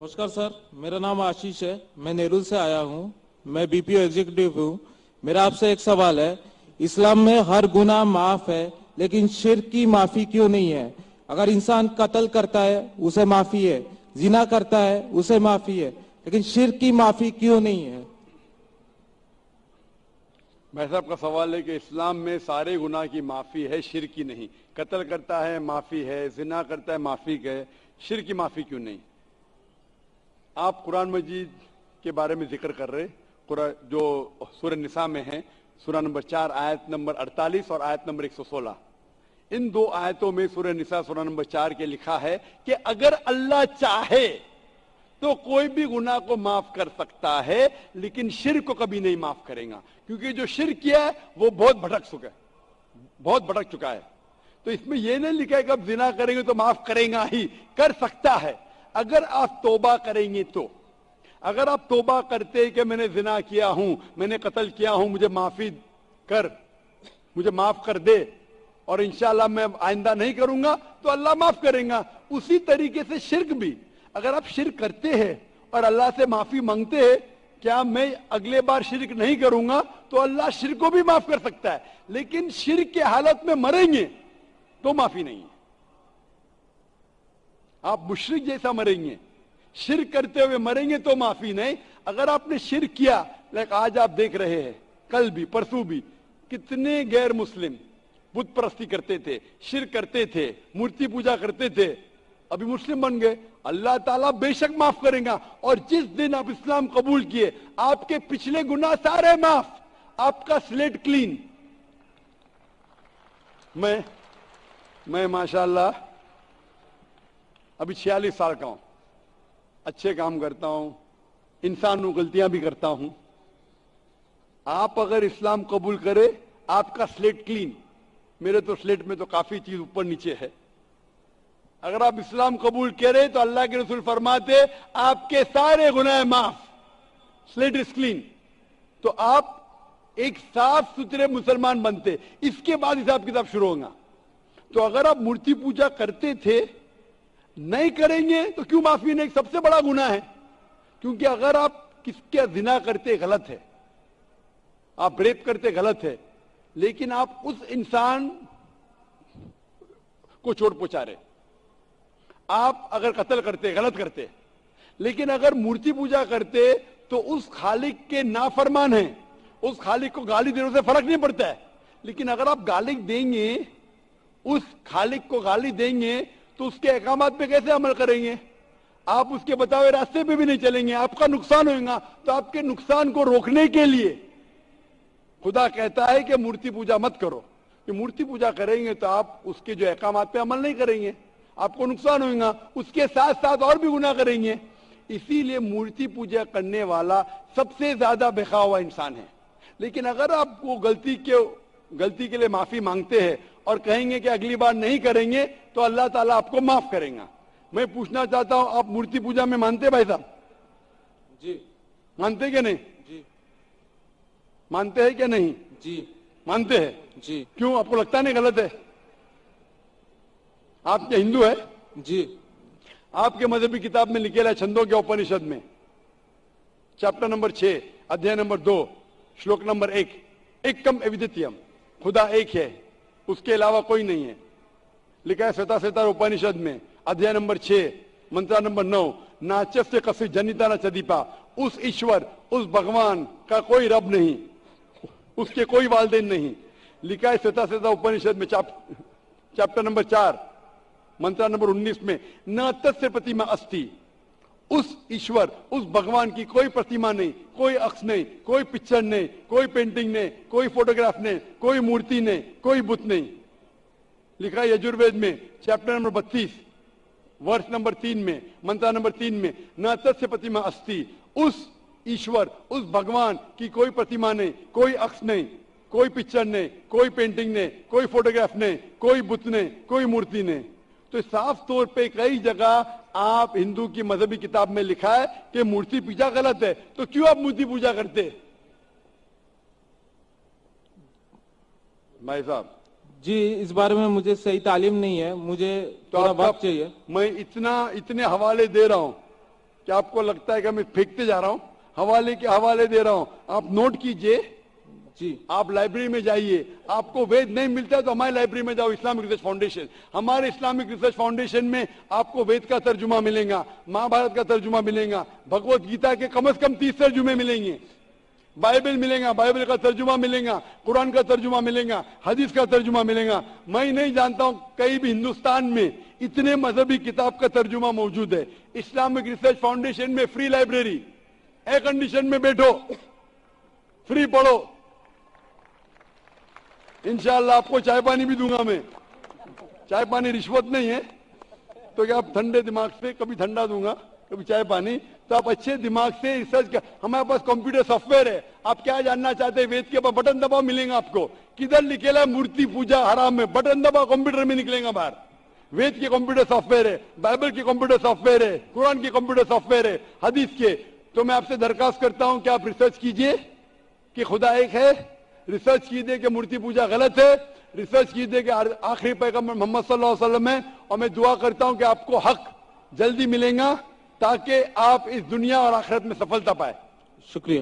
नमस्कार सर, मेरा नाम आशीष है। मैं नेरुल से आया हूँ। मैं बीपीओ एग्जीक्यूटिव हूँ। मेरा आपसे एक सवाल है, इस्लाम में हर गुनाह माफ है, लेकिन शिर्क की माफी क्यों नहीं है? अगर इंसान कत्ल करता है उसे माफी है, जिना करता है उसे माफी है, लेकिन शिर्क की माफी क्यों नहीं है? भाई साहब का सवाल है कि इस्लाम में सारे गुनाह की माफी है, शिर्क की नहीं। कत्ल करता है माफी है, जिना करता है माफी है, शिर्क की माफी क्यों नहीं? आप कुरान मजीद के बारे में जिक्र कर रहे, जो सूरह निसा में है, सूरह नंबर 4 आयत नंबर 48 और आयत नंबर 116। इन दो आयतों में सूरह निसा सूरह नंबर 4 के लिखा है कि अगर अल्लाह चाहे तो कोई भी गुनाह को माफ कर सकता है, लेकिन शिर्क को कभी नहीं माफ करेगा, क्योंकि जो शिर्क किया है वो बहुत भटक चुका है। तो इसमें यह नहीं लिखा है कि अब जिना करेंगे तो माफ करेगा ही, कर सकता है अगर आप तौबा करेंगे तो। अगर आप तौबा करते कि मैंने जिना किया हूं, मैंने कत्ल किया हूं, मुझे माफ कर दे और इंशाअल्लाह मैं आइंदा नहीं करूंगा, तो अल्लाह माफ करेगा। उसी तरीके से शिर्क भी, अगर आप शिर्क करते हैं और अल्लाह से माफी मांगते हैं, क्या मैं अगले बार शिर्क नहीं करूंगा, तो अल्लाह शिर्क को भी माफ कर सकता है। लेकिन शिर्क के हालत में मरेंगे तो माफी नहीं है। आप मुशरिक जैसा मरेंगे, शिर्क करते हुए मरेंगे तो माफी नहीं। अगर आपने शिर्क किया, लाइक आज आप देख रहे हैं, कल भी परसों भी कितने गैर मुस्लिम बुत परस्ती करते थे, शिर्क करते थे, मूर्ति पूजा करते थे, अभी मुस्लिम बन गए। अल्लाह ताला बेशक माफ करेगा। और जिस दिन आप इस्लाम कबूल किए, आपके पिछले गुनाह सारे माफ, आपका स्लेट क्लीन। मैं माशाअल्लाह अभी 46 साल का हूं, अच्छे काम करता हूं, इंसान हूं, गलतियां भी करता हूं। आप अगर इस्लाम कबूल करे, आपका स्लेट क्लीन। मेरे तो स्लेट में तो काफी चीज ऊपर नीचे है। अगर आप इस्लाम कबूल करें तो अल्लाह के रसूल फरमाते आपके सारे गुनाह माफ, स्लेट इज क्लीन। तो आप एक साफ सुथरे मुसलमान बनते, इसके बाद हिसाब किताब शुरू होगा। तो अगर आप मूर्ति पूजा करते थे, नहीं करेंगे तो क्यों माफी नहीं? सबसे बड़ा गुनाह है। क्योंकि अगर आप किसके जिना करते गलत है, आप रेप करते गलत है, लेकिन आप उस इंसान को चोट पहुंचा रहे। आप अगर कत्ल करते गलत करते, लेकिन अगर मूर्ति पूजा करते तो उस खालिक के नाफरमान हैं, उस खालिक को गाली देने से फर्क नहीं पड़ता है। लेकिन अगर आप गाली देंगे, उस खालिक को गाली देंगे, तो उसके अहकामात पे कैसे अमल करेंगे? आप उसके बताए रास्ते पे भी नहीं चलेंगे, आपका नुकसान होगा। तो आपके नुकसान को रोकने के लिए खुदा कहता है कि मूर्ति पूजा मत करो। कि मूर्ति पूजा करेंगे तो आप उसके जो अहकामात पे अमल नहीं करेंगे, आपको नुकसान होगा, उसके साथ साथ और भी गुनाह करेंगे। इसीलिए मूर्ति पूजा करने वाला सबसे ज्यादा बेखा हुआ इंसान है। लेकिन अगर आप वो गलती के लिए माफी मांगते हैं और कहेंगे कि अगली बार नहीं करेंगे, तो अल्लाह ताला आपको माफ करेगा। मैं पूछना चाहता हूं, आप मूर्ति पूजा में मानते भाई साहब? जी। मानते कि नहीं? जी। मानते हैं क्या नहीं? जी। मानते हैं। जी। क्यों, आपको लगता नहीं गलत है? आप क्या हिंदू है? जी। आपके मजहबी किताब में लिखेला है, छंदों के उपनिषद में, चैप्टर नंबर 6 अध्याय नंबर 2 श्लोक नंबर 1, एकम अद्वितीयम, खुदा एक है, उसके अलावा कोई नहीं है। लिखा है श्वेता उपनिषद में अध्याय नंबर 6 मंत्र नंबर 9, नाचस्य कसी जनिता न चदीपा, उस ईश्वर, उस भगवान का कोई रब नहीं, उसके कोई वालदेन नहीं। लिखा है श्वेता उपनिषद में चैप्टर नंबर 4 मंत्र नंबर 19 में, न तस्य प्रतिमा अस्ति, उस ईश्वर, उस भगवान की कोई प्रतिमा नहीं, कोई अक्ष नहीं, कोई पिक्चर नहीं, कोई पेंटिंग नहीं, कोई फोटोग्राफ नहीं, कोई मूर्ति नहीं, कोई बुत नहीं। लिखा है यजुर्वेद में चैप्टर नंबर 32 वर्ष नंबर 3 में, मंत्र नंबर 3 में, न तस्य प्रतिमा अस्ति, उस ईश्वर, उस भगवान की कोई प्रतिमा नहीं, कोई अक्ष नहीं, कोई पिक्चर नहीं, कोई पेंटिंग नहीं, कोई फोटोग्राफ नहीं, कोई बुत नहीं, कोई मूर्ति नहीं। तो साफ तौर पे कई जगह आप हिंदू की मजहबी किताब में लिखा है कि मूर्ति पूजा गलत है, तो क्यों आप मूर्ति पूजा करते? भाई साहब जी, इस बारे में मुझे सही तालीम नहीं है, मुझे थोड़ा वक्त चाहिए। मैं इतने हवाले दे रहा हूं کہ آپ کو لگتا ہے کہ میں پھینکتے جا رہا ہوں, حوالے کے حوالے دے رہا ہوں, آپ نوٹ کیجئے. جی آپ لائبریری میں جائیے, آپ کو وید نہیں ملتا ہے تو ہماری لائبریری میں جاؤ, اسلامک ریسرچ فاؤنڈیشن. ہمارے اسلامک ریسرچ فاؤنڈیشن میں آپ کو وید کا ترجمہ ملے گا, مہا بھارت کا ترجمہ ملے گا, بھگوت گیتا کے کم از کم 30 ترجمے ملیں گے, بائبل ملے گا, بائبل کا ترجمہ ملے گا, قرآن کا ترجمہ ملے گا, حدیث کا ترجمہ ملے گا. میں نہیں جانتا ہوں کہیں بھی ہندوستان میں اتنے مذہبی کتاب کا ترجمہ موجود ہے. اسلامک ریسرچ فاؤنڈیشن میں فری لائبریری, ایئر کنڈیشن میں بیٹھو, فری پڑھو. انشاءاللہ آپ کو چائے پانی بھی دوں گا میں, چائے پانی رشوت نہیں ہے, تو کہ آپ ٹھنڈے دماغ سے, کبھی ٹھنڈا دوں گا کبھی چائے پانی, تو آپ اچھے دماغ سے ریسرچ کر. ہمارے پاس کمپیوٹر سافٹ ویئر ہے, آپ کیا جاننا چاہتے ہیں وید کے اوپر بٹن دباؤ ملیں گا آپ کو. کدھر لکھے مورتی پوجا حرام میں, بٹن دباؤ کمپیوٹر میں نکلیں گا باہر. وید کے کمپیوٹر سافٹ ویئر ہے, بائبل کے کمپیوٹر سافٹ ویئر ہے, قرآن کے کمپیوٹر سافٹ ویئر ہے, حدیث کے. تو میں آپ سے درخواست کرتا ہوں کہ آپ ریسرچ کیجئے کہ خدا ایک ہے, ریسرچ کیجئے کہ مورتی پوجا غلط ہے, ریسرچ کیجئے کہ آخری پیغمبر محمد صلی اللہ علیہ وسلم ہے. اور میں دعا کرتا ہوں کہ آپ کو حق جلدی ملے گا تاکہ آپ اس دنیا اور آخرت میں سفلتا پائے. شکریہ.